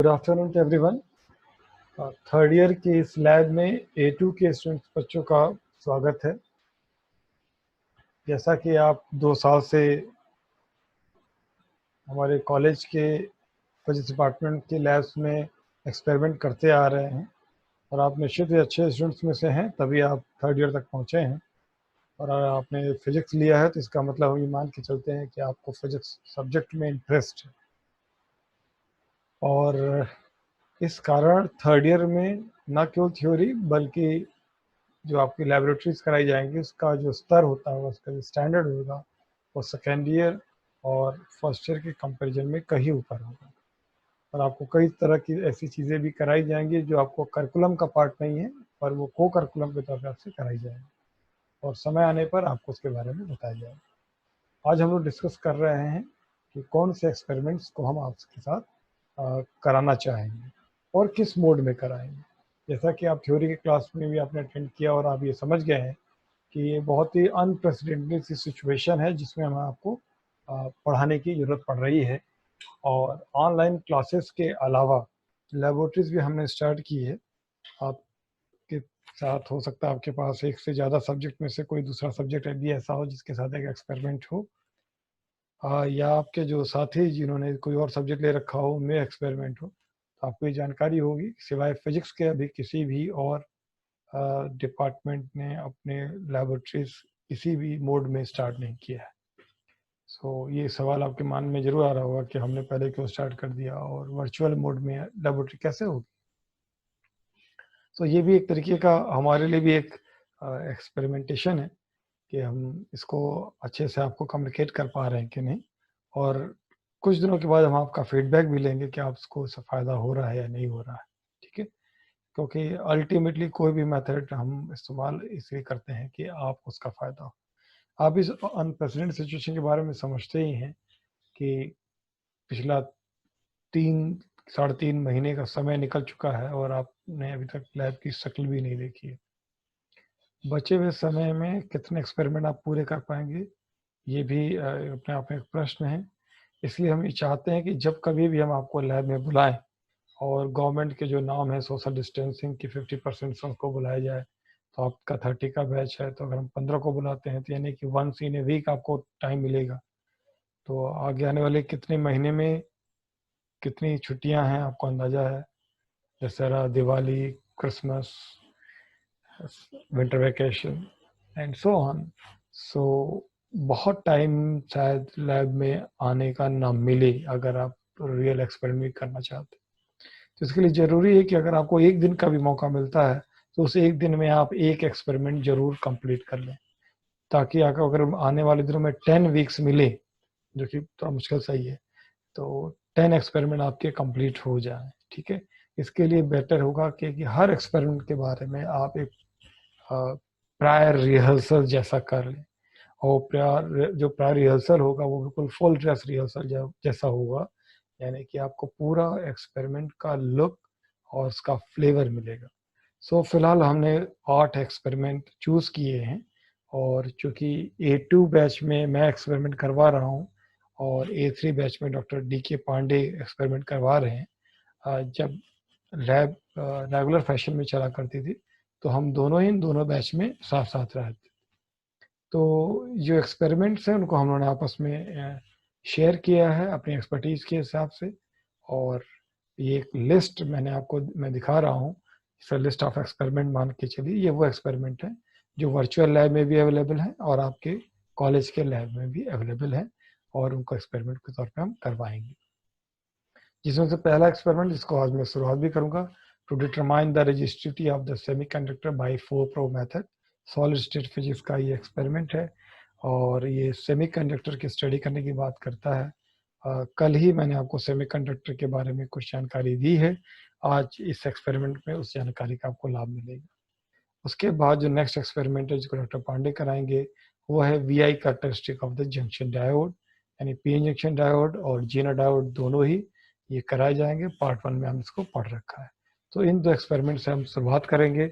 Good afternoon to everyone. Third year के इस lab में A2 के स्टूडेंट्स बच्चों का स्वागत है। जैसा कि आप 2 साल से हमारे कॉलेज के फिजिक्स डिपार्टमेंट के लैब्स में एक्सपेरिमेंट करते आ रहे हैं और आप निश्चित ही अच्छे स्टूडेंट्स में से हैं, तभी आप थर्ड ईयर तक पहुँचे हैं। और अगर आपने फिजिक्स लिया है तो इसका मतलब हम ये मान के चलते हैं कि आपको फिजिक्स सब्जेक्ट में इंटरेस्ट है। और इस कारण थर्ड ईयर में न केवल थ्योरी बल्कि जो आपकी लैबोरेटरीज कराई जाएंगी उसका जो स्तर होता है, उसका जो स्टैंडर्ड होगा, वो सेकेंड ईयर और फर्स्ट ईयर के कंपैरिजन में कहीं ऊपर होगा। और आपको कई तरह की ऐसी चीज़ें भी कराई जाएंगी जो आपको करिकुलम का पार्ट नहीं है, पर वो को करिकुलम के तौर पर आपसे कराई जाएगी और समय आने पर आपको उसके बारे में बताया जाएगा। आज हम लोग डिस्कस कर रहे हैं कि कौन से एक्सपेरिमेंट्स को हम आपके साथ कराना चाहेंगे और किस मोड में कराएंगे। जैसा कि आप थ्योरी के क्लास में भी आपने अटेंड किया और आप ये समझ गए हैं कि ये बहुत ही अनप्रेसिडेंटेड सी सिचुएशन है जिसमें हमें आपको पढ़ाने की ज़रूरत पड़ रही है। और ऑनलाइन क्लासेस के अलावा लेबोरेटरीज भी हमने स्टार्ट की है। आपके साथ हो सकता है आपके पास एक से ज़्यादा सब्जेक्ट में से कोई दूसरा सब्जेक्ट भी ऐसा हो जिसके साथ एक एक्सपेरिमेंट हो, या आपके जो साथी जिन्होंने कोई और सब्जेक्ट ले रखा हो उनमें एक्सपेरिमेंट हो, तो आपको ये जानकारी होगी सिवाय फिजिक्स के अभी किसी भी और डिपार्टमेंट ने अपने लैबोरेटरीज किसी भी मोड में स्टार्ट नहीं किया है। ये सवाल आपके मन में जरूर आ रहा होगा कि हमने पहले क्यों स्टार्ट कर दिया और वर्चुअल मोड में लैबोरेटरी कैसे होगी। ये भी एक तरीके का हमारे लिए भी एक एक्सपेरिमेंटेशन है कि हम इसको अच्छे से आपको कम्युनिकेट कर पा रहे हैं कि नहीं, और कुछ दिनों के बाद हम आपका फीडबैक भी लेंगे कि आपको इससे फ़ायदा हो रहा है या नहीं हो रहा है। ठीक है, क्योंकि अल्टीमेटली कोई भी मेथड हम इस्तेमाल इसलिए करते हैं कि आपको उसका फ़ायदा हो। आप इस अनप्रेसिडेंट सिचुएशन के बारे में समझते ही हैं कि पिछला 3 साढ़े 3 महीने का समय निकल चुका है और आपने अभी तक लैब की शक्ल भी नहीं देखी है। बचे हुए समय में कितने एक्सपेरिमेंट आप पूरे कर पाएंगे, ये भी अपने आप में एक प्रश्न है। इसलिए हम ये चाहते हैं कि जब कभी भी हम आपको लैब में बुलाएं और गवर्नमेंट के जो नाम है सोशल डिस्टेंसिंग की 50% सबको बुलाया जाए, तो आपका 30 का बैच है, तो अगर हम 15 को बुलाते हैं तो यानी कि वंस इन ए वीक आपको टाइम मिलेगा। तो आगे आने वाले कितने महीने में कितनी छुट्टियां हैं आपको अंदाजा है, Dussehra, Diwali, Christmas, winter vacation and so on. बहुत टाइम शायद लैब में आने का ना मिले अगर आप रियल एक्सपेरिमेंट करना चाहते हैं। तो इसके लिए ज़रूरी है कि अगर आपको एक दिन का भी मौका मिलता है तो उस एक दिन में आप एक एक्सपेरिमेंट ज़रूर कंप्लीट कर लें, ताकि अगर आने वाले दिनों में 10 वीक्स मिले, जो कि थोड़ा मुश्किल सही है, तो 10 एक्सपेरिमेंट आपके कंप्लीट हो जाए। ठीक है, इसके लिए बेटर होगा कि हर एक्सपेरिमेंट के बारे में आप एक प्रायर रिहर्सल जैसा कर लें, और प्रायर रिहर्सल होगा वो बिल्कुल फुल ड्रेस रिहर्सल जैसा होगा, यानी कि आपको पूरा एक्सपेरिमेंट का लुक और उसका फ्लेवर मिलेगा। फिलहाल हमने 8 एक्सपेरिमेंट चूज़ किए हैं, और चूँकि A2 बैच में मैं एक्सपेरिमेंट करवा रहा हूँ और A3 बैच में डॉक्टर D.K. पांडे एक्सपेरिमेंट करवा रहे हैं। जब लैब रेगुलर फैशन में चला करती थी तो हम दोनों ही इन दोनों बैच में साथ-साथ रहते। तो जो एक्सपेरिमेंट्स हैं उनको हम लोगों ने आपस में शेयर किया है अपनी एक्सपर्टीज़ के हिसाब से, और ये एक लिस्ट मैं दिखा रहा हूँ। इट्स लिस्ट ऑफ एक्सपेरिमेंट, मान के चलिए ये वो एक्सपेरिमेंट है जो वर्चुअल लैब में भी अवेलेबल हैं और आपके कॉलेज के लैब में भी अवेलेबल हैं, और उनको एक्सपेरिमेंट के तौर पे हम करवाएंगे। जिसमें से पहला एक्सपेरिमेंट, जिसको आज मैं शुरुआत भी करूँगा, to determine the resistivity of the semiconductor by 4 probe method. Solid state physics का ये एक्सपेरिमेंट है और ये सेमीकंडक्टर की स्टडी करने की बात करता है। कल ही मैंने आपको सेमीकंडक्टर के बारे में कुछ जानकारी दी है, आज इस एक्सपेरिमेंट में उस जानकारी का आपको लाभ मिलेगा। उसके बाद जो नेक्स्ट एक्सपेरिमेंट है जिसको डॉक्टर पांडे कराएंगे, वो है VI characteristic of the junction diode, यानी पी जंक्शन डायोड और जेनर डायोड दोनों ही ये कराए जाएंगे। पार्ट 1 में हम इसको पढ़ रखा है। तो इन 2 एक्सपेरिमेंट से हम शुरुआत करेंगे।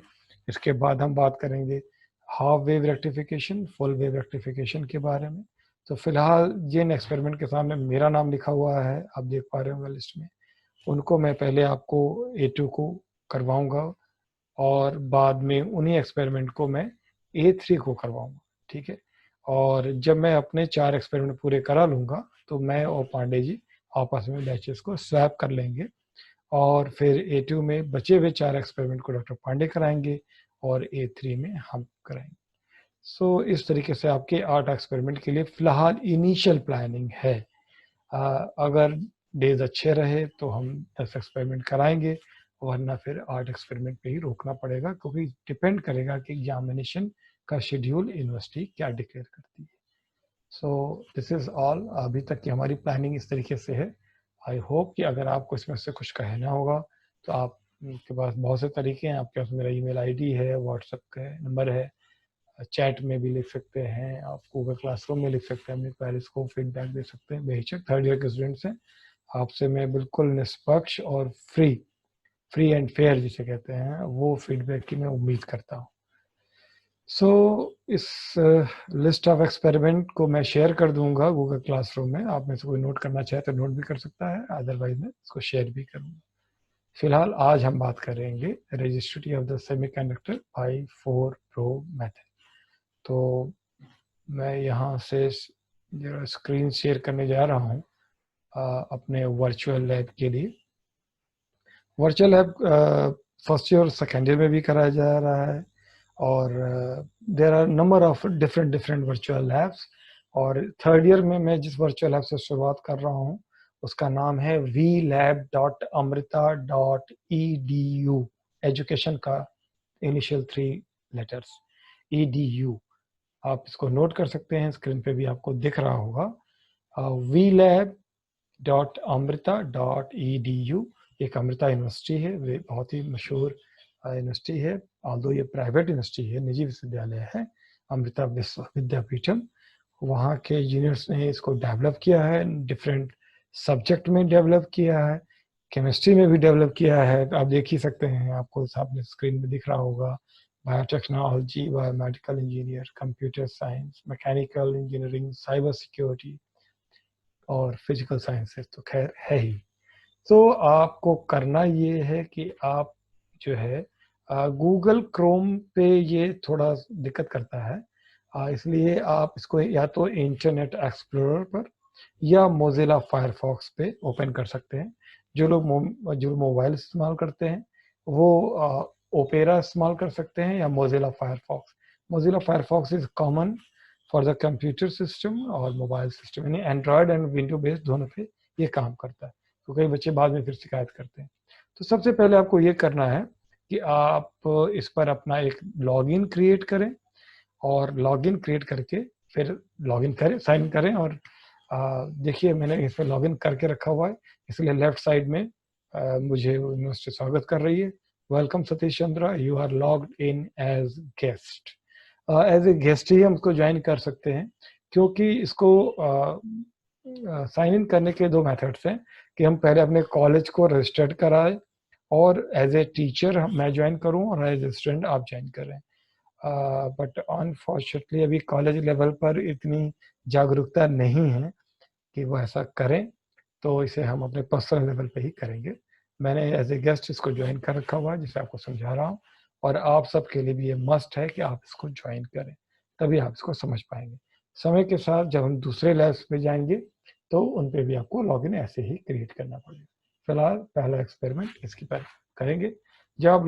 इसके बाद हम बात करेंगे half wave rectification, full wave rectification के बारे में। तो फिलहाल जिन एक्सपेरिमेंट के सामने मेरा नाम लिखा हुआ है, आप देख पा रहे होंगे लिस्ट में, उनको मैं पहले आपको A2 को करवाऊंगा और बाद में उन्हीं एक्सपेरिमेंट को मैं A3 को करवाऊंगा, ठीक है। और जब मैं अपने 4 एक्सपेरिमेंट पूरे करा लूंगा तो मैं और पांडे जी आपस में बैचेस को स्वैप कर लेंगे और फिर A2 में बचे हुए 4 एक्सपेरिमेंट को डॉक्टर पांडे कराएंगे और A3 में हम कराएंगे। सो इस तरीके से आपके 8 एक्सपेरिमेंट के लिए फिलहाल इनिशियल प्लानिंग है। अगर डेज अच्छे रहे तो हम 10 एक्सपेरिमेंट कराएंगे, वरना फिर 8 एक्सपेरिमेंट पे ही रोकना पड़ेगा, क्योंकि डिपेंड करेगा कि एग्जामिनेशन का शेड्यूल यूनिवर्सिटी क्या डिक्लेयर करती है। सो दिस इज ऑल, अभी तक की हमारी प्लानिंग इस तरीके से है। आई होप कि अगर आपको इसमें से कुछ कहना होगा तो आप के पास बहुत से तरीके हैं, आपके पास मेरा ईमेल आईडी है, व्हाट्सएप का नंबर है, चैट में भी लिख सकते हैं, आप गूगल क्लासरूम में लिख सकते हैं, अपने पेरेंट्स को फीडबैक दे सकते हैं। बेशक थर्ड ईयर के स्टूडेंट्स हैं, आपसे मैं बिल्कुल निष्पक्ष और फ्री एंड फेयर जिसे कहते हैं वो फीडबैक की मैं उम्मीद करता हूँ। सो इस लिस्ट ऑफ एक्सपेरिमेंट को मैं शेयर कर दूंगा गूगल क्लासरूम में, आप में से कोई नोट करना चाहे तो नोट भी कर सकता है, अदरवाइज मैं इसको शेयर भी करूँगा। फिलहाल आज हम बात करेंगे resistivity of the semiconductor by 4 probe method. तो मैं यहाँ से जो स्क्रीन शेयर करने जा रहा हूँ अपने वर्चुअल लैब के लिए। वर्चुअल लैब फर्स्ट ईयर और सेकेंड ईयर में भी कराया जा रहा है और there are number of different virtual labs. और थर्ड ईयर में मैं जिस वर्चुअल लैब से शुरुआत कर रहा हूँ उसका नाम है vlab.amrita.edu, एजुकेशन का इनिशियल 3 लेटर्स edu। आप इसको नोट कर सकते हैं, स्क्रीन पे भी आपको दिख रहा होगा, vlab.amrita.edu। एक अमृता यूनिवर्सिटी है, वे बहुत ही मशहूर यूनिवर्सिटी है, ऑल्दो ये प्राइवेट यूनिवर्सिटी है, निजी विश्वविद्यालय है, अमृता विश्व विद्यापीठम। वहाँ के इंजीनियर्स ने इसको डेवलप किया है, डिफरेंट सब्जेक्ट में डेवलप किया है, केमिस्ट्री में भी डेवलप किया है। आप देख ही सकते हैं, आपको सामने स्क्रीन में दिख रहा होगा, biotechnology, biomedical engineer, computer science, mechanical engineering, cyber security और फिजिकल साइंसेस तो खैर है ही। तो आपको करना ये है कि आप जो है गूगल क्रोम पे ये थोड़ा दिक्कत करता है, इसलिए आप इसको या तो इंटरनेट एक्सप्लोरर पर या मोजिला फायरफॉक्स पे ओपन कर सकते हैं। जो लोग जो मोबाइल इस्तेमाल करते हैं वो ओपेरा इस्तेमाल कर सकते हैं या Mozilla Firefox. Mozilla Firefox is common for the computer system और मोबाइल सिस्टम, यानी एंड्रॉयड एंड विंडो बेस्ड दोनों पे ये काम करता है। तो कई बच्चे बाद में फिर शिकायत करते हैं। तो सबसे पहले आपको ये करना है कि आप इस पर अपना एक लॉगिन क्रिएट करें और लॉगिन क्रिएट करके फिर लॉगिन करें, साइन करें। और देखिए मैंने इस पर लॉगिन करके रखा हुआ है, इसलिए लेफ्ट साइड में मुझे यूनिवर्सिटी स्वागत कर रही है, welcome Satish Chandra, you are logged in as guest. As a guest ही हम इसको ज्वाइन कर सकते हैं, क्योंकि इसको साइन इन करने के 2 मेथड्स हैं कि हम पहले अपने कॉलेज को रजिस्टर्ड कराएं और एज ए टीचर मैं ज्वाइन करूं और एज ए स्टूडेंट आप ज्वाइन करें। बट अनफॉर्चुनेटली अभी कॉलेज लेवल पर इतनी जागरूकता नहीं है कि वो ऐसा करें, तो इसे हम अपने पर्सनल लेवल पे ही करेंगे। मैंने एज ए गेस्ट इसको ज्वाइन कर रखा हुआ है, जिसे आपको समझा रहा हूँ, और आप सबके लिए भी ये मस्ट है कि आप इसको ज्वाइन करें, तभी आप इसको समझ पाएंगे। समय के साथ जब हम दूसरे लैब्स पे जाएंगे तो उन पे भी आपको लॉगिन ऐसे ही क्रिएट करना पड़ेगा। फिलहाल पहला एक्सपेरिमेंट इसकी पर करेंगे। जब आप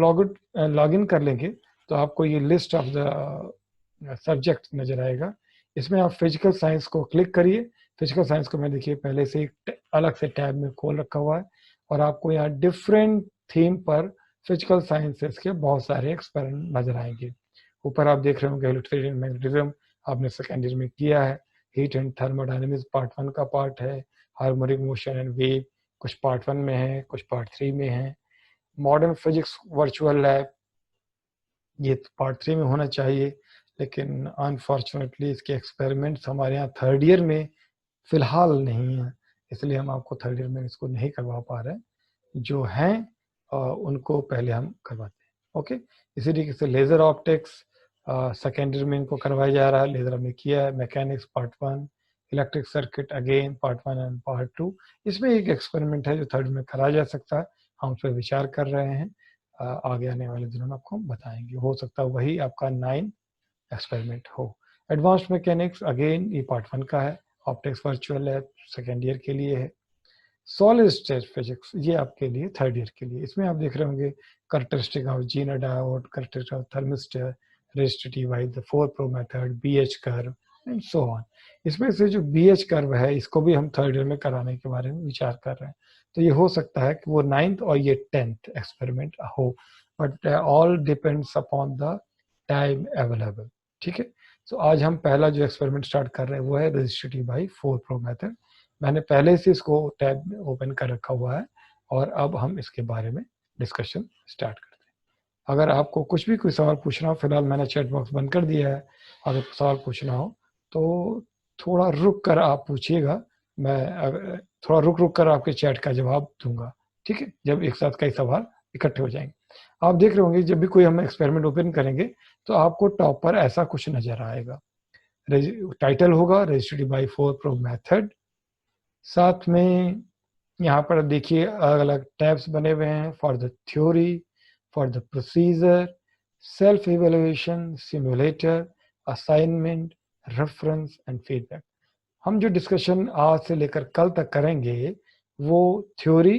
लॉगिन कर लेंगे तो आपको ये लिस्ट ऑफ द सब्जेक्ट नजर आएगा। इसमें आप फिजिकल साइंस को क्लिक करिए। फिजिकल साइंस को मैं देखिए पहले से एक अलग से टैब में खोल रखा हुआ है और आपको यहाँ डिफरेंट थीम पर फिजिकल साइंसेस के बहुत सारे एक्सपेरिमेंट नजर आएंगे। ऊपर आप देख रहे होंगे इलेक्ट्रिसिटी एंड मैग्नेटिज्म, आपने सेकेंड ईयर में किया है। हीट एंड थर्मोडायनेमिक्स पार्ट 1 का पार्ट है। हार्मोनिक मोशन एंड वेव कुछ पार्ट 1 में है, कुछ पार्ट 3 में है। मॉडर्न फिजिक्स वर्चुअल लैब ये पार्ट 3 में होना चाहिए, लेकिन अनफॉर्चुनेटली इसके एक्सपेरिमेंट्स हमारे यहाँ थर्ड ईयर में फिलहाल नहीं है, इसलिए हम आपको थर्ड ईयर में इसको नहीं करवा पा रहे हैं। जो हैं उनको पहले हम करवाते हैं। ओके, इसी तरीके से लेजर ऑप्टिक्स सेकेंड ईयर में इनको करवाया जा रहा है, लेजर हमने किया है। Mechanics part 1, electric circuit again part 1 and part 2। इसमें एक एक्सपेरिमेंट है जो थर्ड में करा जा सकता है, हम उस पर विचार कर रहे हैं। आगे आने वाले दिनों में आपको बताएंगे, हो सकता है वही आपका 9 एक्सपेरिमेंट हो। एडवांस्ड मैकेनिक्स अगेन ये पार्ट 1 का है, optics virtual lab second year के लिए है। सॉलिड स्टेट फिजिक्स ये आपके लिए थर्ड ईयर के लिए। इसमें आप देख रहे होंगे characteristic of Zener diode, characteristic of thermistor, resistive by the 4 probe method, BH curve and so on. इसमें से जो बीएच कर्व है इसको भी हम थर्ड ईयर में कराने के बारे में विचार कर रहे हैं। तो ये हो सकता है कि वो 9th और ये 10th एक्सपेरिमेंट हो, but all depends upon the time available. ठीक है, तो आज हम पहला जो एक्सपेरिमेंट स्टार्ट कर रहे हैं वो है रेजिस्टिव बाय 4 प्रो मेथड। मैंने पहले से इसको टैब ओपन कर रखा हुआ है और अब हम इसके बारे में डिस्कशन स्टार्ट करते हैं। अगर आपको कुछ भी कोई सवाल पूछना हो, फिलहाल मैंने चैट बॉक्स बंद कर दिया है, अगर सवाल पूछना हो तो थोड़ा रुक कर आप पूछिएगा, मैं थोड़ा रुक रुक कर आपके चैट का जवाब दूंगा। ठीक है, जब एक साथ कई सवाल इकट्ठे हो जाएंगे। आप देख रहे होंगे जब भी कोई हम एक्सपेरिमेंट ओपन करेंगे तो आपको टॉप पर ऐसा कुछ नजर आएगा, टाइटल होगा रेजिस्टिव बाय 4 प्रो मेथड। साथ में यहाँ पर देखिए अलग अलग टैब्स बने हुए हैं, for the theory, for the procedure, self evaluation, simulator, assignment, reference and feedback. हम जो डिस्कशन आज से लेकर कल तक करेंगे वो थ्योरी,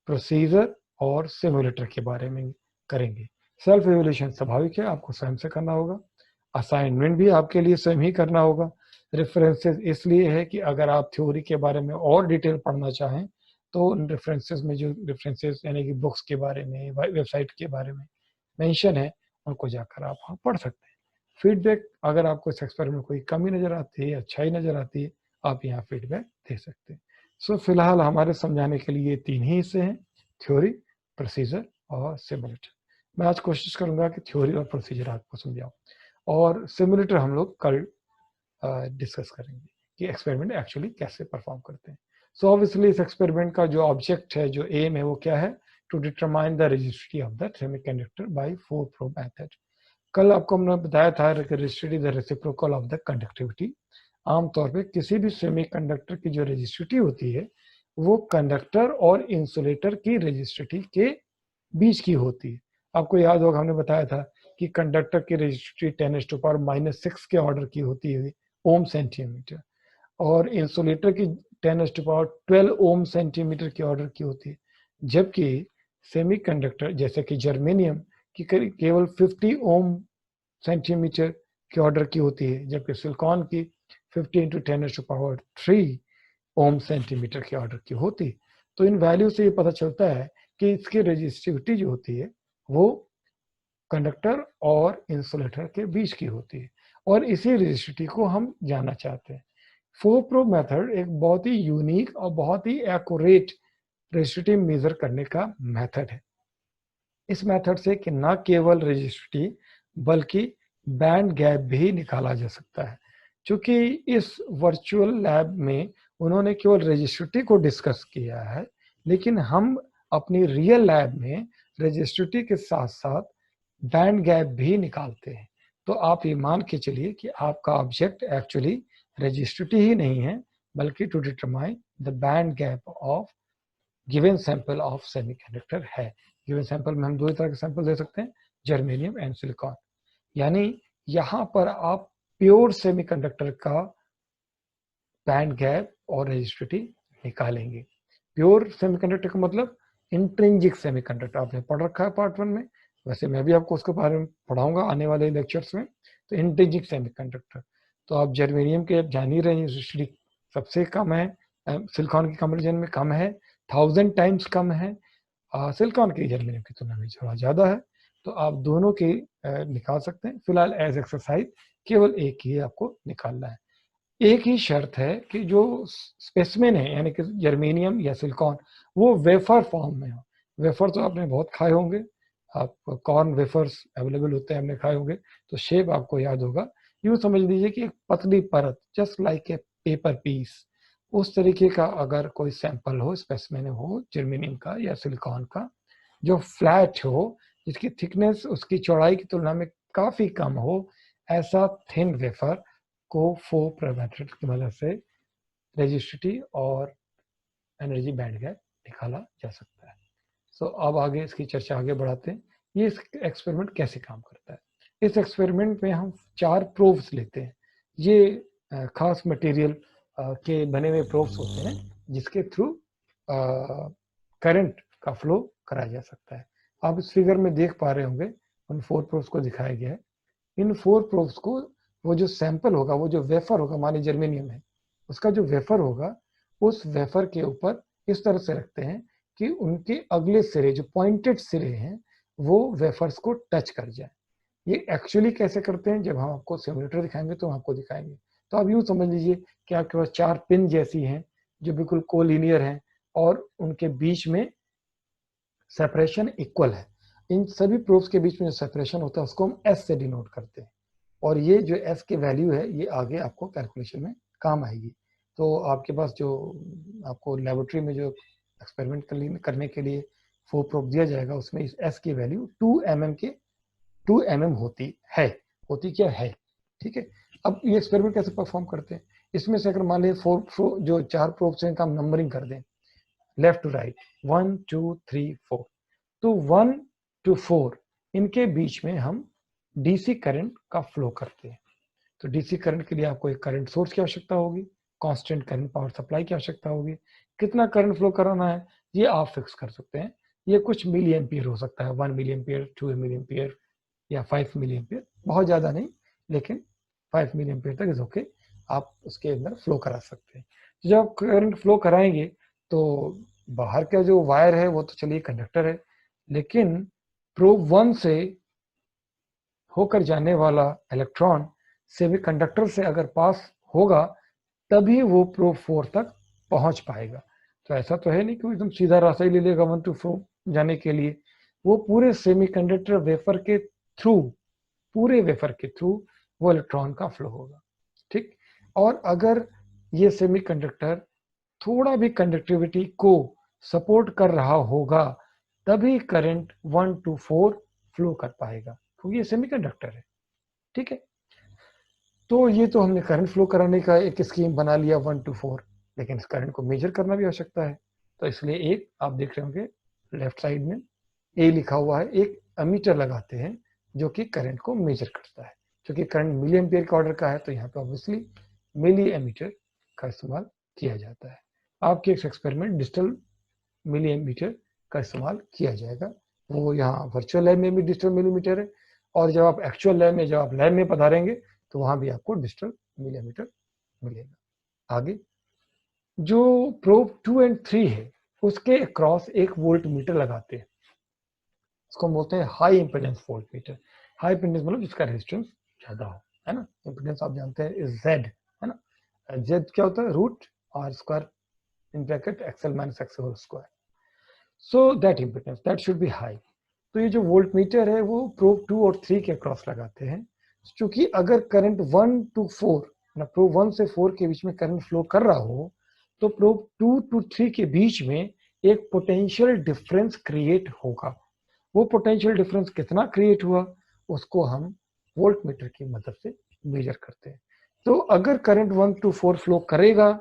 प्रोसीजर और सिमुलेटर के बारे में करेंगे। सेल्फ इवेल्युएशन स्वाभाविक है, आपको स्वयं से करना होगा। असाइनमेंट भी आपके लिए स्वयं ही करना होगा। रेफरेंसेस इसलिए है कि अगर आप थ्योरी के बारे में और डिटेल पढ़ना चाहें तो उन रेफरेंसेस में जो रेफरेंसेस यानी कि बुक्स के बारे में, वेबसाइट के बारे में मेंशन है, उनको जाकर आप वहाँ पढ़ सकते हैं। फीडबैक, अगर आपको इस एक्सपेरिमेंट में कोई कमी नज़र आती है, अच्छाई नज़र आती है, आप यहाँ फीडबैक दे सकते हैं। सो फिलहाल हमारे समझाने के लिए 3 ही हिस्से हैं, थ्योरी, प्रोसीजर और सिमुलेटर। मैं आज कोशिश करूंगा कि थ्योरी और प्रोसीजर आपको समझाऊं, और सिमुलेटर हम लोग कल डिस्कस करेंगे कि एक्सपेरिमेंट एक्चुअली कैसे परफॉर्म करते हैं। सो ऑब्वियसली इस एक्सपेरिमेंट का जो ऑब्जेक्ट है, जो एम है, वो क्या है? To determine the resistivity of the semiconductor by 4 probe method. कल आपको हमने बताया था resistivity the reciprocal of the conductivity. आमतौर पे किसी भी सेमीकंडक्टर की जो रेजिस्टिविटी होती है वो कंडक्टर और इंसुलेटर की रेजिस्टिविटी के बीच की होती है। आपको याद होगा हमने बताया था कि कंडक्टर की रेजिस्टिविटी 10⁻⁻⁶ के ऑर्डर की होती है, ओम सेंटीमीटर, और इंसुलेटर की 10⁻12 ओम सेंटीमीटर के ऑर्डर की होती है। जबकि सेमीकंडक्टर जैसे कि जर्मेनियम की केवल 50 ओम सेंटीमीटर के ऑर्डर की होती है, जबकि सिलिकॉन की 50 × 10⁻³ ओम सेंटीमीटर के ऑर्डर की होती है। तो इन वैल्यू से ये पता चलता है कि इसकी रेजिस्टिविटी जो होती है वो कंडक्टर और इंसुलेटर के बीच की होती है, और इसी रेजिस्टिविटी को हम जानना चाहते हैं। 4 प्रो मेथड एक बहुत ही यूनिक और बहुत ही एक्यूरेट रेजिस्टिविटी मेजर करने का मेथड है। इस मेथड से कि न केवल रेजिस्टिविटी बल्कि बैंड गैप भी निकाला जा सकता है। क्योंकि इस वर्चुअल लैब में उन्होंने केवल रेजिस्टिविटी को डिस्कस किया है, लेकिन हम अपनी रियल लैब में रेजिस्टिविटी के साथ साथ बैंड गैप भी निकालते हैं। तो आप ये मान के चलिए कि आपका ऑब्जेक्ट एक्चुअली रेजिस्टिविटी ही नहीं है, बल्कि to determine the band gap of given sample of semiconductor है। गिवन सैंपल में हम 2 तरह के सैंपल दे सकते हैं, जर्मेनियम एंड सिलिकॉन। यानी यहाँ पर आप प्योर सेमीकंडक्टर का बैंड गैप और रेजिस्टिविटी निकालेंगे। प्योर सेमीकंडक्टर का मतलब इंट्रिंसिक सेमीकंडक्टर, आपने पढ़ रखा है पार्ट 1 में, वैसे मैं भी आपको उसके बारे में पढ़ाऊंगा आने वाले लेक्चर्स में। तो इंट्रिंसिक सेमीकंडक्टर, तो आप जर्मेनियम के जान ही रहे हैं, रेजिस्टिविटी सबसे कम है, सिलिकॉन के कंपेरिजन में कम है, 1000 टाइम्स कम है, सिलिकॉन की जर्मेनियम की तुलना में थोड़ा ज़्यादा है। तो आप दोनों के निकाल सकते हैं। फिलहाल एज एक्सरसाइज केवल एक ही आपको निकालना है। एक ही शर्त है कि जो स्पेसिमेन है यानी कि जर्मेनियम या सिलिकॉन वो वेफर फॉर्म में हो। वेफर तो आपने बहुत खाए होंगे, आप कॉर्न वेफर्स अवेलेबल होते हैं, हमने खाए होंगे, तो शेप आपको याद होगा। यूँ समझ लीजिए कि एक पतली परत, just like a paper piece, उस तरीके का अगर कोई सैंपल हो, स्पेसिमेन हो जर्मेनियम का या सिलिकॉन का, जो फ्लैट हो, जिसकी थिकनेस उसकी चौड़ाई की तुलना में काफ़ी कम हो, ऐसा थिन वेफर को 4 प्रो मेथड की मदद से रेजिस्टिविटी और एनर्जी बैंड गैप निकाला जा सकता है। सो अब आगे इसकी चर्चा आगे बढ़ाते हैं। ये एक्सपेरिमेंट कैसे काम करता है। इस एक्सपेरिमेंट में हम 4 प्रोब्स लेते हैं। ये खास मटेरियल के बने हुए प्रोब्स होते हैं जिसके थ्रू करंट का फ्लो कराया जा सकता है। आप इस फिगर में देख पा रहे होंगे उन 4 प्रोब्स को दिखाया गया है। इन 4 प्रोब्स को वो जो सैंपल होगा, वो जो वेफर होगा, मान लीजिए जर्मेनियम है, उसका जो वेफर होगा उस वेफर के ऊपर इस तरह से रखते हैं कि उनके अगले सिरे, जो पॉइंटेड सिरे हैं, वो वेफर्स को टच कर जाए। ये एक्चुअली कैसे करते हैं जब हम आपको सिमुलेटर दिखाएंगे तो हम आपको दिखाएंगे। तो आप यूं समझ लीजिए कि आपके पास 4 पिन जैसी हैं जो बिल्कुल कोलिनियर हैं और उनके बीच में सेपरेशन इक्वल है। इन सभी प्रोब्स के बीच में जो सेपरेशन होता है उसको हम एस से डिनोट करते हैं और ये जो एस की वैल्यू है ये आगे आपको कैलकुलेशन में काम आएगी। तो आपके पास जो आपको लेबोरेटरी में जो एक्सपेरिमेंट करने के लिए 4 प्रोब दिया जाएगा उसमें इस एस की वैल्यू 2 mm होती है। होती क्या है, ठीक है। अब ये एक्सपेरिमेंट कैसे परफॉर्म करते हैं। इसमें से अगर मान लीजिए 4 जो 4 प्रोब्स हैं इनका हम नंबरिंग कर दें लेफ्ट टू राइट 1 2 3 4, तो 1 to 4 इनके बीच में हम डीसी करंट का फ्लो करते हैं। तो डीसी करंट के लिए आपको एक करंट सोर्स की आवश्यकता होगी, कांस्टेंट करंट पावर सप्लाई की आवश्यकता होगी। कितना करंट फ्लो कराना है ये आप फिक्स कर सकते हैं। ये कुछ मिली एम्पियर हो सकता है, 1 मिली एम्पियर, 2 मिली एम्पियर या 5 मिली एम्पियर, बहुत ज़्यादा नहीं, लेकिन 5 मिली एम्पियर तक इज ओके, आप उसके अंदर फ्लो करा सकते हैं। तो जब आप करंट फ्लो कराएंगे तो बाहर का जो वायर है वो तो चलिए कंडक्टर है, लेकिन प्रोब 1 से होकर जाने वाला इलेक्ट्रॉन से भी कंडक्टर से अगर पास होगा तभी वो प्रोब 4 तक पहुंच पाएगा। तो ऐसा तो है नहीं कि एकदम सीधा रास्ता ही ले लेगा 1 to 4 जाने के लिए। वो पूरे सेमीकंडक्टर वेफर के थ्रू, पूरे वेफर के थ्रू वो इलेक्ट्रॉन का फ्लो होगा, ठीक। और अगर ये सेमीकंडक्टर थोड़ा भी कंडक्टिविटी को सपोर्ट कर रहा होगा तभी करंट 1 to 4 फ्लो कर पाएगा, क्योंकि ये सेमीकंडक्टर है, ठीक है। तो ये तो हमने करंट फ्लो कराने का एक स्कीम बना लिया 1 to 4, लेकिन इस करंट को मेजर करना भी आवश्यकता है। तो इसलिए एक आप देख रहे होंगे लेफ्ट साइड में ए लिखा हुआ है, एक एमीटर लगाते हैं जो कि करंट को मेजर करता है। क्योंकि करंट मिली एम्पियर के ऑर्डर का है तो यहाँ पे ऑब्वियसली मिली एमीटर का इस्तेमाल किया जाता है। आपके इस एक्सपेरिमेंट डिजिटल मिली एमीटर का इस्तेमाल किया जाएगा। वो यहाँ वर्चुअल लैब में भी डिजिटल मिलीमीटर है और जब आप एक्चुअल लैब में, जब आप लैब में पधारेंगे तो वहां भी आपको डिजिटल मिलीमीटर मिलेगा। आगे जो प्रोब 2 और 3 है उसके अक्रॉस एक वोल्ट मीटर लगाते हैं, उसको हम बोलते हैं high impedance volt meter. High impedance मतलब जिसका रेजिस्टेंस ज्यादा हो, है ना। इंपेडेंस आप जानते हैं जेड, है ना। जेड क्या होता है, root R square in bracket XL minus XL whole square. So that impedance that should be high. तो ये जो वोल्ट मीटर है वो प्रोब 2 और 3 के अक्रॉस लगाते हैं, क्योंकि अगर करंट 1 to 4 ना, प्रोब 1 से 4 के बीच में करंट फ्लो कर रहा हो तो प्रोब 2 to 3 के बीच में एक पोटेंशियल डिफरेंस क्रिएट होगा। वो पोटेंशियल डिफरेंस कितना क्रिएट हुआ उसको हम वोल्ट मीटर की मदद से मेजर करते हैं। तो अगर करंट 1 to 4 फ्लो करेगा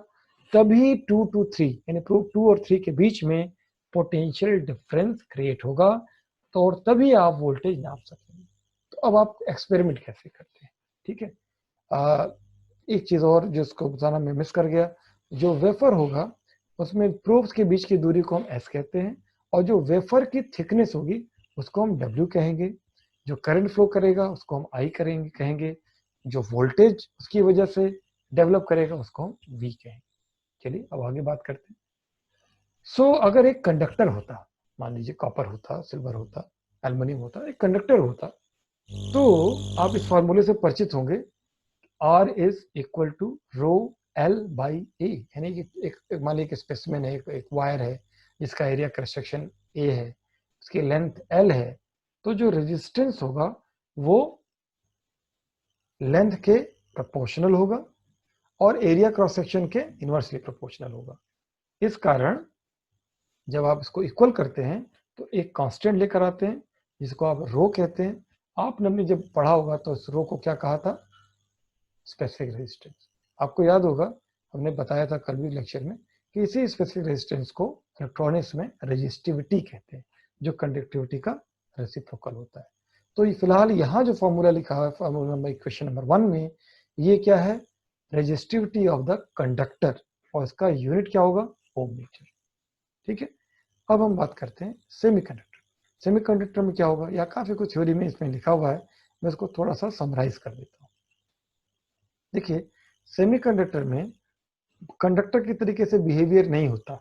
तभी 2 to 3 यानी प्रोब 2 और 3 के बीच में पोटेंशियल डिफरेंस क्रिएट होगा, तो और तभी आप वोल्टेज नाप सकेंगे। तो अब आप एक्सपेरिमेंट कैसे करते हैं, ठीक है। एक चीज और जिसको बताना मैं मिस कर गया, जो वेफर होगा उसमें प्रोब्स के बीच की दूरी को हम एस कहते हैं और जो वेफर की थिकनेस होगी उसको हम डब्ल्यू कहेंगे। जो करंट फ्लो करेगा उसको हम आई कहेंगे। जो वोल्टेज उसकी वजह से डेवलप करेगा उसको हम वी कहेंगे। चलिए अब आगे बात करते हैं। सो अगर एक कंडक्टर होता, मान लीजिए कॉपर होता, सिल्वर होता, एल्युमिनियम होता, एक कंडक्टर होता, तो आप इस फॉर्मूले से परिचित होंगे, R is equal to rho L by A. यानी कि एक मान लीजिए स्पेसिमेन है, एक वायर है जिसका एरिया क्रॉस सेक्शन ए है, उसकी लेंथ एल है, तो जो रेजिस्टेंस होगा वो लेंथ के प्रोपोर्शनल होगा और एरिया क्रॉस सेक्शन के इनवर्सली प्रोपोर्शनल होगा। इस कारण जब आप इसको इक्वल करते हैं तो एक कांस्टेंट लेकर आते हैं जिसको आप रो कहते हैं। आपने जब पढ़ा होगा तो इस रो को क्या कहा था, स्पेसिफिक रेजिस्टेंस। आपको याद होगा हमने बताया था कल भी लेक्चर में कि इसी स्पेसिफिक रेजिस्टेंस को इलेक्ट्रॉनिक्स में रेजिस्टिविटी कहते हैं, जो कंडक्टिविटी का रेसिप्रोकल होता है। तो फिलहाल यहाँ जो फॉर्मूला लिखा है फॉर्मूला नंबर क्वेश्चन नंबर 1 में, ये क्या है, रेजिस्टिविटी ऑफ द कंडक्टर, और इसका यूनिट क्या होगा, ओम मीटर। ठीक है, अब हम बात करते हैं सेमीकंडक्टर। सेमीकंडक्टर में क्या होगा, या काफी कुछ थ्योरी में इसमें लिखा हुआ है, मैं इसको थोड़ा सा समराइज कर देता हूँ। देखिए, सेमीकंडक्टर में कंडक्टर की तरीके से बिहेवियर नहीं होता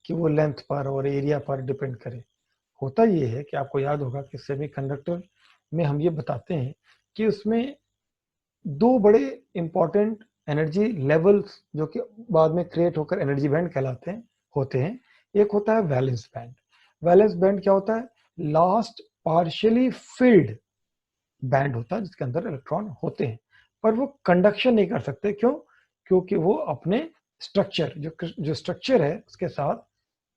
कि वो लेंथ पर और एरिया पर डिपेंड करे। होता ये है कि आपको याद होगा कि सेमीकंडक्टर में हम ये बताते हैं कि उसमें दो बड़े इंपॉर्टेंट एनर्जी लेवल्स जो कि बाद में क्रिएट होकर एनर्जी बैंड कहलाते हैं होते हैं। एक होता है वैलेंस बैंड। वैलेंस बैंड क्या होता है, लास्ट पार्शियली फिल्ड बैंड होता है जिसके अंदर इलेक्ट्रॉन होते हैं, पर वो कंडक्शन नहीं कर सकते। क्यों, क्योंकि वो अपने स्ट्रक्चर जो स्ट्रक्चर है उसके साथ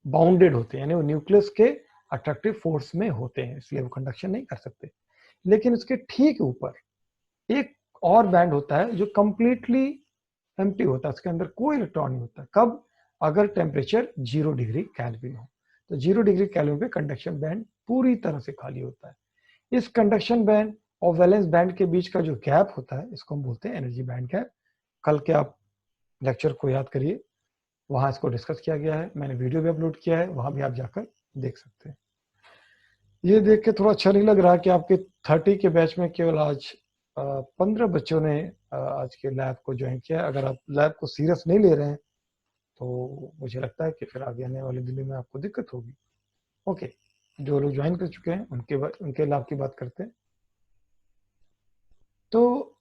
बाउंडेड होते हैं, यानी वो न्यूक्लियस के अट्रैक्टिव फोर्स में होते हैं, इसलिए वो कंडक्शन नहीं कर सकते। लेकिन उसके ठीक ऊपर एक और बैंड होता है जो कंप्लीटली एम्प्टी होता है, उसके अंदर कोई इलेक्ट्रॉन नहीं होता। कब, अगर टेम्परेचर 0 डिग्री केल्विन हो, तो 0 डिग्री केल्विन पे कंडक्शन बैंड पूरी तरह से खाली होता है। इस कंडक्शन बैंड और वैलेंस बैंड के बीच का जो गैप होता है, इसको हम बोलते हैं एनर्जी बैंड गैप। कल के आप लेक्चर को याद करिए, वहां इसको डिस्कस किया गया है, मैंने वीडियो भी अपलोड किया है, वहां भी आप जाकर देख सकते हैं। ये देख के थोड़ा अच्छा नहीं लग रहा कि आपके 30 के बैच में केवल आज 15 बच्चों ने आज के लैब को ज्वाइन किया। अगर आप लैब को सीरियस नहीं ले रहे हैं तो मुझे लगता है कि फिर आगे आने वाले दिनों में आपको दिक्कत होगी। ओके, जो लोग ज्वाइन कर चुके हैं उनके लाभ की बात करते हैं। तो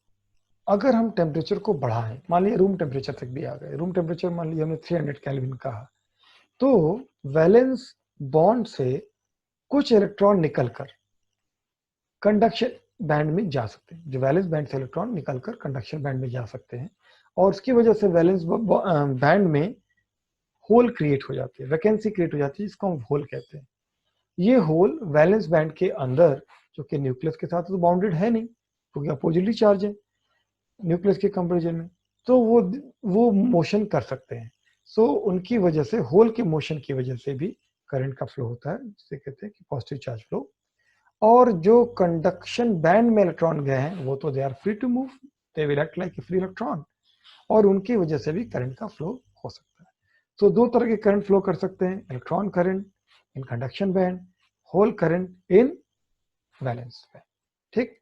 अगर हम टेम्परेचर को बढ़ाएं, मान लिया रूम टेम्परेचर तक भी आ गए, रूम टेम्परेचर मान लिया हमने 300 केल्विन कहा, तो वैलेंस बॉन्ड से कुछ इलेक्ट्रॉन निकलकर कंडक्शन बैंड में जा सकते हैं। जो वैलेंस बैंड से इलेक्ट्रॉन निकलकर कंडक्शन बैंड में जा सकते हैं, और उसकी वजह से वैलेंस बैंड में होल क्रिएट हो जाती है, वैकेंसी क्रिएट हो जाती है, जिसको हम होल कहते हैं। ये होल वैलेंस बैंड के अंदर, जो कि न्यूक्लियस के साथ तो बाउंडेड है नहीं क्योंकि अपोजिटली चार्ज है न्यूक्लियस के कंपेरिजन में, तो वो मोशन कर सकते हैं। सो उनकी वजह से, होल के मोशन की वजह से भी करंट का फ्लो होता है, जिसे कहते हैं कि पॉजिटिव चार्ज फ्लो। और जो कंडक्शन बैंड में इलेक्ट्रॉन गए हैं वो तो they are free to move, they will act like a free electron, और उनकी वजह से भी करंट का फ्लो हो सकता है। तो दो तरह के करंट फ्लो कर सकते हैं, electron current in conduction band, hole current in valence band. ठीक,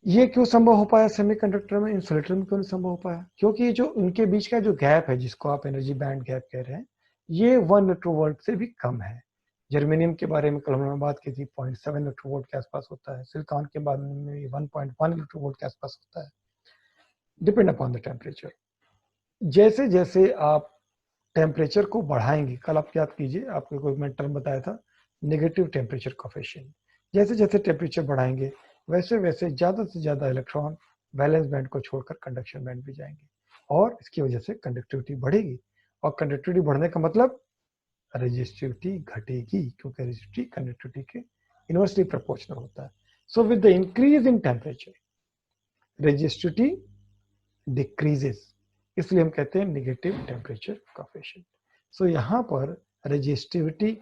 ये क्यों संभव हो पाया सेमीकंडक्टर में, इंसुलेटर में क्यों नहीं संभव हो पाया, क्योंकि जो उनके बीच का जो गैप है, जिसको आप एनर्जी बैंड गैप कह रहे हैं, ये 1 इलेक्ट्रोवोल्ट से भी कम है। जर्मेनियम के बारे में कल हमने बात की थी, 0.7 इलेक्ट्रोवोल्ट के आसपास होता है। सिलिकॉन के बारे में 1.1 इलेक्ट्रोवोल्ट के आसपास होता है, डिपेंड अपॉन द टेम्परेचर। जैसे जैसे आप टेम्परेचर को बढ़ाएंगे, कल आप याद कीजिए, आपको कोई मैं टर्म बताया था, नेगेटिव टेम्परेचर कोफिशिएंट। जैसे जैसे टेम्परेचर बढ़ाएंगे वैसे वैसे ज्यादा से ज्यादा इलेक्ट्रॉन वैलेंस बैंड को छोड़कर कंडक्शन बैंड में जाएंगे, और इसकी वजह से कंडक्टिविटी बढ़ेगी, और कंडक्टिविटी बढ़ने का मतलब रेजिस्टिविटी घटेगी, क्योंकि रेजिस्टिविटी कंडक्टिविटी के इनवर्सली प्रोपोर्शनल होता है। So with the increase in temperature resistivity decreases, इसलिए हम कहते हैं नेगेटिव टेम्परेचर कोफिशिएंट। सो यहाँ पर रेजिस्टिविटी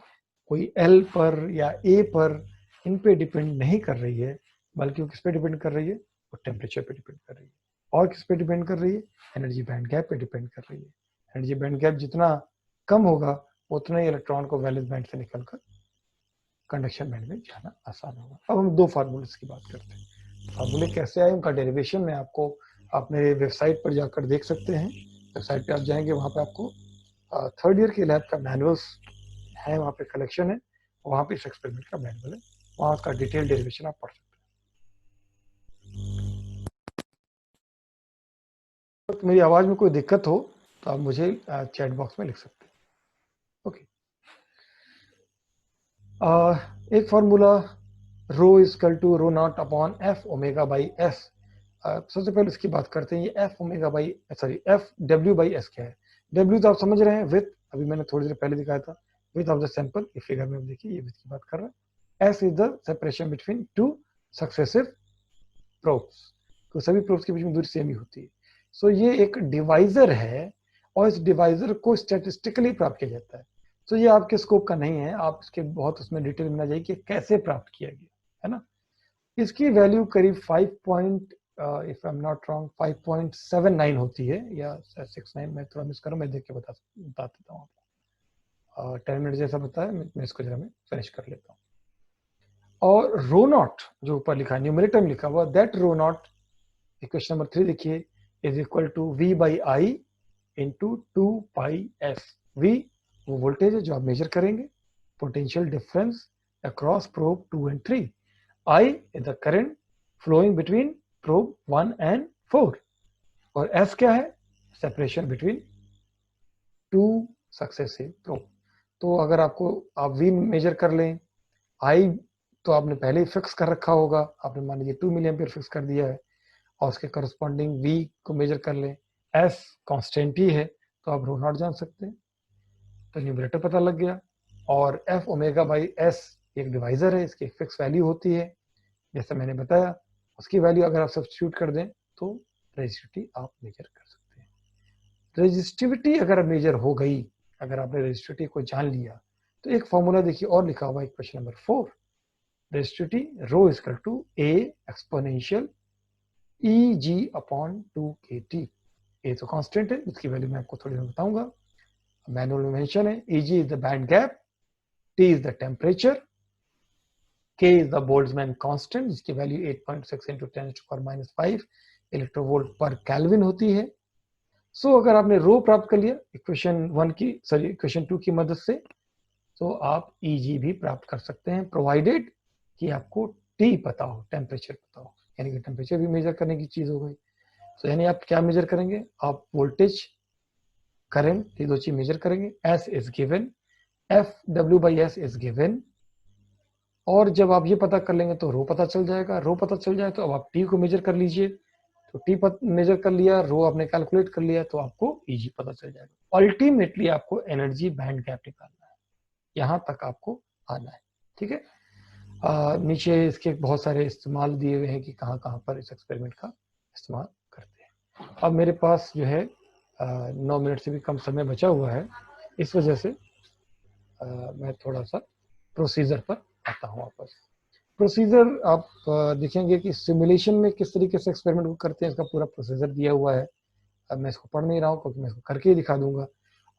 कोई एल पर या ए पर इन पे डिपेंड नहीं कर रही है, बल्कि वो किस पे डिपेंड कर रही है, वो टेम्परेचर पे डिपेंड कर रही है। और किस पे डिपेंड कर रही है, एनर्जी बैंड गैप पे डिपेंड कर रही है। एनर्जी बैंड गैप जितना कम होगा उतना ही इलेक्ट्रॉन को वैलेंस बैंड से निकलकर कंडक्शन बैंड में जाना आसान होगा। अब हम दो फार्मूले की बात करते हैं। फार्मूले कैसे आए, उनका डेरिवेशन में आपको आप मेरे वेबसाइट पर जाकर देख सकते हैं। वेबसाइट पे आप जाएंगे, वहाँ पे आपको 3rd ईयर के लैब का मैनुअल्स है, वहाँ पे कलेक्शन है, वहाँ पे इस एक्सपेरिमेंट का मैनुअल है, वहाँ उसका डिटेल डेरिवेशन आप पढ़ सकते हैं। तो मेरी आवाज में कोई दिक्कत हो तो आप मुझे चैट बॉक्स में लिख सकते हैं। ओके, एक formula rho equal to rho naught upon F omega by S. सबसे पहले इसकी बात करते हैं, ये F omega by F W by S क्या है। डब्ल्यू तो आप समझ रहे हैं, विथ, अभी मैंने थोड़ी देर पहले दिखाया था, विथ ऑफ द सैंपल। ये फिगर में देखिए, ये विथ की बात कर रहा है। S is the separation between two successive probes, तो सभी प्रोब्स के बीच में दूरी सेम ही होती है। सो ये एक डिवाइजर है और इस डिवाइजर को स्टैटिस्टिकली प्राप्त किया जाता है। तो ये आपके स्कोप का नहीं है, आप इसके बहुत उसमें डिटेल में ना जाइए कि कैसे प्राप्त किया गया, है ना। इसकी वैल्यू करीब 5 if I am not wrong 5.79 होती है या 69, मैं थोड़ा मिस करूँ, मैं देख के बता देता हूँ आपको। 10 मिनट जैसा बताया, मैं इसको जरा मैं फिनिश कर लेता हूँ। और रो नॉट जो ऊपर लिखा है, न्यूमरेटर में लिखा हुआ, that rho naught, equation number 3 देखिए, is equal to V by I into 2 pi S। V वो वोल्टेज है जो आप मेजर करेंगे, potential difference across probe 2 and 3, I is the current flowing between probe 1 and 4, और S क्या है, separation between 2 successive probe. तो अगर आपको आप V मेजर कर लें, I तो आपने पहले ही फिक्स कर रखा होगा, आपने मान लीजिए 2 मिली एम्पियर फिक्स कर दिया है, और उसके करस्पॉन्डिंग V को मेजर कर लें, S कांस्टेंट ही है, तो आप रो नॉट जान सकते हैं, तो न्यूमरेटर पता लग गया। और F ओमेगा बाई S एक डिवाइजर है, इसकी फिक्स वैल्यू होती है, जैसे मैंने बताया, उसकी वैल्यू अगर आप सब्स्टिट्यूट कर दें तो रेजिस्टिविटी आप मेजर कर सकते हैं। रेजिस्टिविटी अगर मेजर हो गई, अगर आपने रेजिस्टिविटी को जान लिया, तो एक फॉर्मूला देखिए और लिखा हुआ है question number 4, resistivity rho is equal to A exponential EG upon 2KT। A तो कांस्टेंट है, इसकी वैल्यू मैं आपको थोड़ी देर बताऊंगा, मैनुअल में मेंशन है। EG is the band gap, T is the temperature, K is the Boltzmann constant, जिसकी वैल्यू 8.6 into 10⁻⁵ इलेक्ट्रोवोल्ट पर केल्विन होती है। सो अगर आपने रो प्राप्त कर लिया इक्वेशन 2 की मदद से, तो आप EG भी प्राप्त कर सकते हैं, प्रोवाइडेड कि आपको T पता हो, टेम्परेचर पता हो, यानी कि टेम्परेचर भी मेजर करने की चीज हो गई। तो यानी आप क्या मेजर करेंगे, आप वोल्टेज, करंट, ये दो चीज मेजर करेंगे। S is given, FW/S is given, और जब आप ये पता कर लेंगे तो रो पता चल जाएगा। रो पता चल जाए तो अब आप टी को मेजर कर लीजिए, तो टी मेजर कर लिया, रो आपने कैलकुलेट कर लिया, तो आपको ईजी पता चल जाएगा। अल्टीमेटली आपको एनर्जी बैंड गैप निकालना है, यहां तक आपको आना है, ठीक है। नीचे इसके बहुत सारे इस्तेमाल दिए हुए हैं कि कहाँ कहाँ पर इस एक्सपेरिमेंट का इस्तेमाल करते हैं। अब मेरे पास जो है 9 मिनट से भी कम समय बचा हुआ है, इस वजह से मैं थोड़ा सा प्रोसीजर पर आता हूँ वापस। प्रोसीजर आप देखेंगे कि सिमुलेशन में किस तरीके से एक्सपेरिमेंट को करते हैं, इसका पूरा प्रोसीजर दिया हुआ है। अब मैं इसको पढ़ नहीं रहा हूँ क्योंकि मैं इसको करके ही दिखा दूंगा,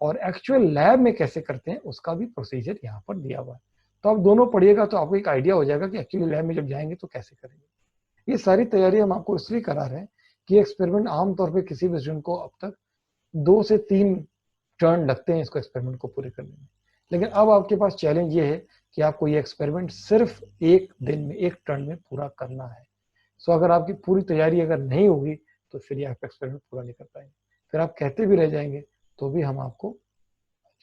और एक्चुअल लैब में कैसे करते हैं उसका भी प्रोसीजर यहाँ पर दिया हुआ है। तो आप दोनों पढ़िएगा तो आपको एक आइडिया हो जाएगा कि एक्चुअली लैब में जब जाएंगे तो कैसे करेंगे। ये सारी तैयारी हम आपको इसलिए करा रहे हैं कि एक्सपेरिमेंट आमतौर पर किसी भी स्टूडेंट को अब तक 2 से 3 टर्न लगते हैं इसको एक्सपेरिमेंट को पूरे करने में, लेकिन अब आपके पास चैलेंज ये है कि आपको ये एक्सपेरिमेंट सिर्फ एक दिन में, एक टर्न में पूरा करना है। सो अगर आपकी पूरी तैयारी अगर नहीं होगी तो फिर ये आप एक्सपेरिमेंट पूरा नहीं कर पाएंगे, फिर आप कहते भी रह जाएंगे तो भी हम आपको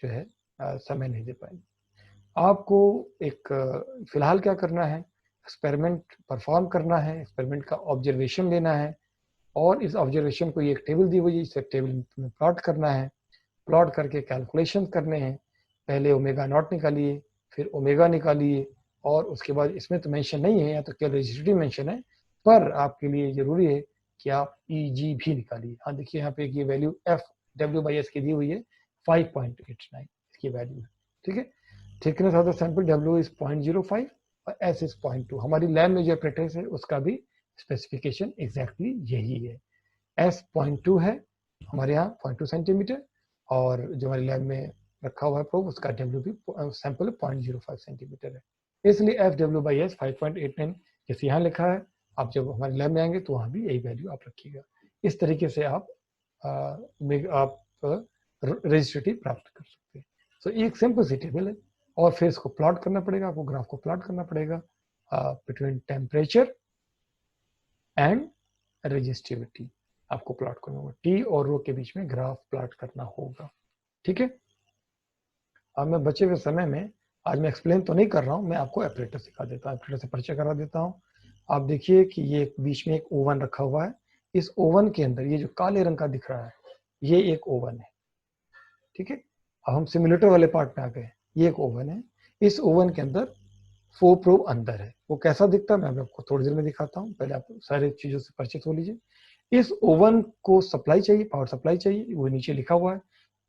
जो है समय नहीं दे पाएंगे। आपको एक फिलहाल क्या करना है, एक्सपेरिमेंट परफॉर्म करना है, एक्सपेरिमेंट का ऑब्जर्वेशन लेना है, और इस ऑब्जर्वेशन को ये एक टेबल दी हुई है, इसे टेबल में प्लॉट करना है, प्लॉट करके कैलकुलेशन करने हैं। पहले ओमेगा नॉट निकालिए, फिर ओमेगा निकालिए, और उसके बाद इसमें तो मेंशन नहीं है, या तो केवल रेजिस्टिविटी मेंशन है, पर आपके लिए जरूरी है कि आप EG भी निकालिए। हाँ देखिए यहाँ पे ये वैल्यू FW/S की दी हुई है 5.89 इसकी वैल्यू है, ठीक है। Thickness of the sample W is 0.05 और S इज 0.2। हमारी लैब में जो apparatus है उसका भी स्पेसिफिकेशन एग्जैक्टली यही है। S 0.2 है हमारे यहाँ, 0.2 सेंटीमीटर, और जो हमारी लैब में रखा हुआ है प्रोब उसका W भी सैंपल 0.05 सेंटीमीटर है, इसलिए FW/S 5.89 जैसे यहाँ लिखा है। आप जब हमारे लैब में आएंगे तो वहाँ भी यही वैल्यू आप रखिएगा। इस तरीके से आप रजिस्ट्रेटिव प्राप्त कर सकते हैं। तो एक सिंपल सी टेबल है, और फिर इसको प्लॉट करना पड़ेगा, आपको ग्राफ को प्लॉट करना पड़ेगा बिटवीन टेम्परेचर एंड रेजिस्टिविटी, आपको प्लॉट करना होगा, टी और रो के बीच में ग्राफ प्लॉट करना होगा, ठीक है। अब मैं बचे हुए समय में, आज मैं एक्सप्लेन तो नहीं कर रहा हूँ, मैं आपको एपरेटस सिखा देता हूँ, एपरेटस से परिचय करा देता हूँ। आप देखिए कि ये बीच में एक ओवन रखा हुआ है, इस ओवन के अंदर ये जो काले रंग का दिख रहा है ये एक ओवन है, ठीक है। अब हम सिमुलेटर वाले पार्ट में आ गए, ये एक ओवन है, इस ओवन के अंदर 4 प्रोब अंदर है। वो कैसा दिखता है मैं आपको थोड़ी देर में दिखाता हूँ, पहले आप सारी चीजों से परिचित हो लीजिए। इस ओवन को सप्लाई चाहिए, पावर सप्लाई चाहिए, वो नीचे लिखा हुआ है,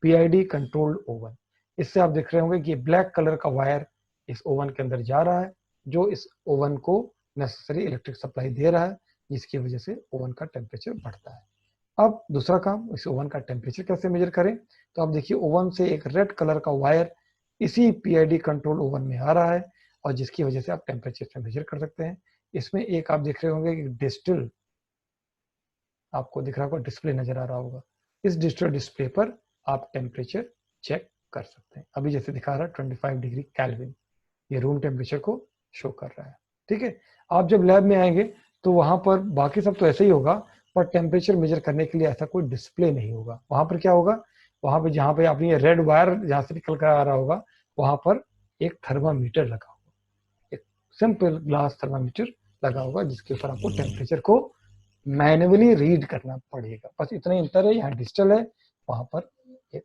पीआईडी कंट्रोल्ड ओवन। इससे आप देख रहे होंगे कि ब्लैक कलर का वायर इस ओवन के अंदर जा रहा है, जो इस ओवन को नेसेसरी इलेक्ट्रिक सप्लाई दे रहा है, जिसकी वजह से ओवन का टेम्परेचर बढ़ता है। अब दूसरा काम, इस ओवन का टेम्परेचर कैसे मेजर करें? तो आप देखिए ओवन से एक रेड कलर का वायर इसी पीआईडी कंट्रोल ओवन में आ रहा है, और जिसकी वजह से आप टेम्परेचर मेजर कर सकते हैं। इसमें एक आप देख रहे होंगे कि डिजिटल आपको दिख रहा होगा, डिस्प्ले नजर आ रहा होगा। इस डिजिटल डिस्प्ले पर आप टेम्परेचर चेक कर सकते हैं। अभी जैसे दिखा रहा है 25 डिग्री केल्विन, ये रूम टेम्परेचर को शो कर रहा है। ठीक है, आप जब लैब में आएंगे तो वहां पर बाकी सब तो ऐसे ही होगा, पर टेम्परेचर मेजर करने के लिए ऐसा कोई डिस्प्ले नहीं होगा। वहां पर क्या होगा, वहां पर जहां पे आपने ये रेड वायर जहां से निकल कर आ रहा होगा, वहां पर एक थर्मामीटर लगा होगा, एक सिंपल ग्लास थर्मामीटर लगा होगा, जिसके ऊपर आपको टेम्परेचर को मैन्युअली रीड करना पड़ेगा। बस इतना ही अंतर है, यहाँ डिजिटल है, वहां पर एक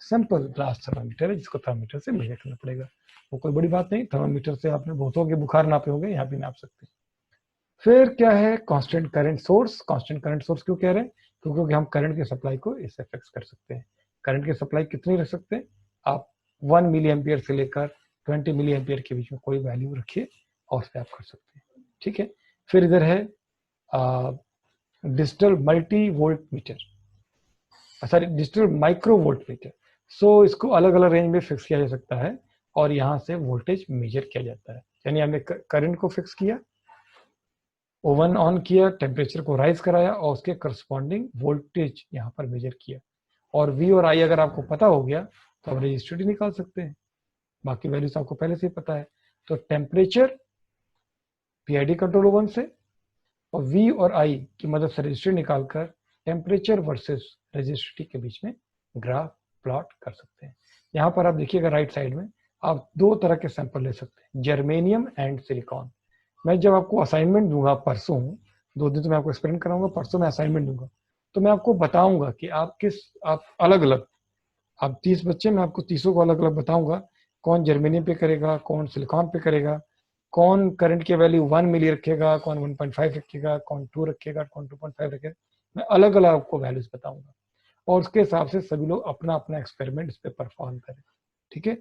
सिंपल ग्लास थर्मामीटर है, जिसको थर्मामीटर से मेजर करना पड़ेगा। वो कोई बड़ी बात नहीं, थर्मामीटर से आपने बहुतों के बुखार नापे होंगे, यहाँ भी नाप सकते हैं। फिर क्या है constant current source. Constant current source क्यों कह रहे हैं? क्योंकि हम करंट की सप्लाई को इससे फिक्स कर सकते हैं। करंट की सप्लाई कितनी रख सकते हैं? आप 1 मिली एम्पियर से लेकर 20 मिली एम्पियर के बीच में कोई वैल्यू रखिए और उस पर आप कर सकते हैं। ठीक है, फिर इधर है digital multi volt meter, sorry digital micro volt meter. So इसको अलग अलग रेंज में फिक्स किया जा सकता है, और यहाँ से वोल्टेज मेजर किया जाता है। यानी हमने करंट को फिक्स किया, ओवन ऑन किया, टेम्परेचर को राइज कराया, और उसके करस्पॉन्डिंग वोल्टेज यहाँ पर मेजर किया। और वी और आई अगर आपको पता हो गया तो आप रजिस्ट्रेटिव निकाल सकते हैं, बाकी वैल्यूज आपको पहले से ही पता है। तो टेम्परेचर पीआईडी कंट्रोल ओवन से और वी और आई की मदद से रजिस्टर निकालकर टेम्परेचर वर्सेस रजिस्ट्रिटी के बीच में ग्राफ प्लॉट कर सकते हैं। यहाँ पर आप देखिएगा राइट साइड में आप दो तरह के सैंपल ले सकते हैं, जर्मेनियम एंड सिलिकॉन। मैं जब आपको असाइनमेंट दूंगा परसों, 2 दिन तो मैं आपको एक्सप्लेन कराऊंगा, परसों मैं असाइनमेंट दूंगा, तो मैं आपको बताऊंगा कि आप अलग अलग, आप 30 बच्चे, मैं आपको 30 को अलग अलग बताऊंगा, कौन जर्मेनियम पे करेगा, कौन सिलिकॉन पे करेगा, कौन करंट की वैल्यू 1 मिली रखेगा, कौन 1.5 रखेगा, कौन 2 रखेगा, कौन 2.5 रखेगा। मैं अलग अलग आपको वैल्यूज बताऊंगा, और उसके हिसाब से सभी लोग अपना अपना एक्सपेरिमेंट इस पर परफॉर्म करें। ठीक है,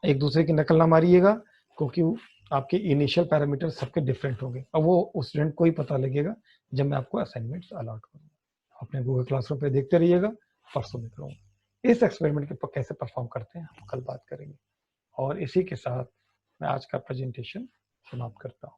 एक दूसरे की नकल ना मारिएगा, क्योंकि आपके इनिशियल पैरामीटर सबके डिफरेंट होंगे। अब वो उस स्टूडेंट को ही पता लगेगा जब मैं आपको असाइनमेंट्स अलॉट करूँगा। अपने गूगल क्लासरूम पे देखते रहिएगा, परसों में करूँगा। इस एक्सपेरिमेंट के कैसे परफॉर्म करते हैं हम कल बात करेंगे। और इसी के साथ मैं आज का प्रेजेंटेशन समाप्त करता हूँ।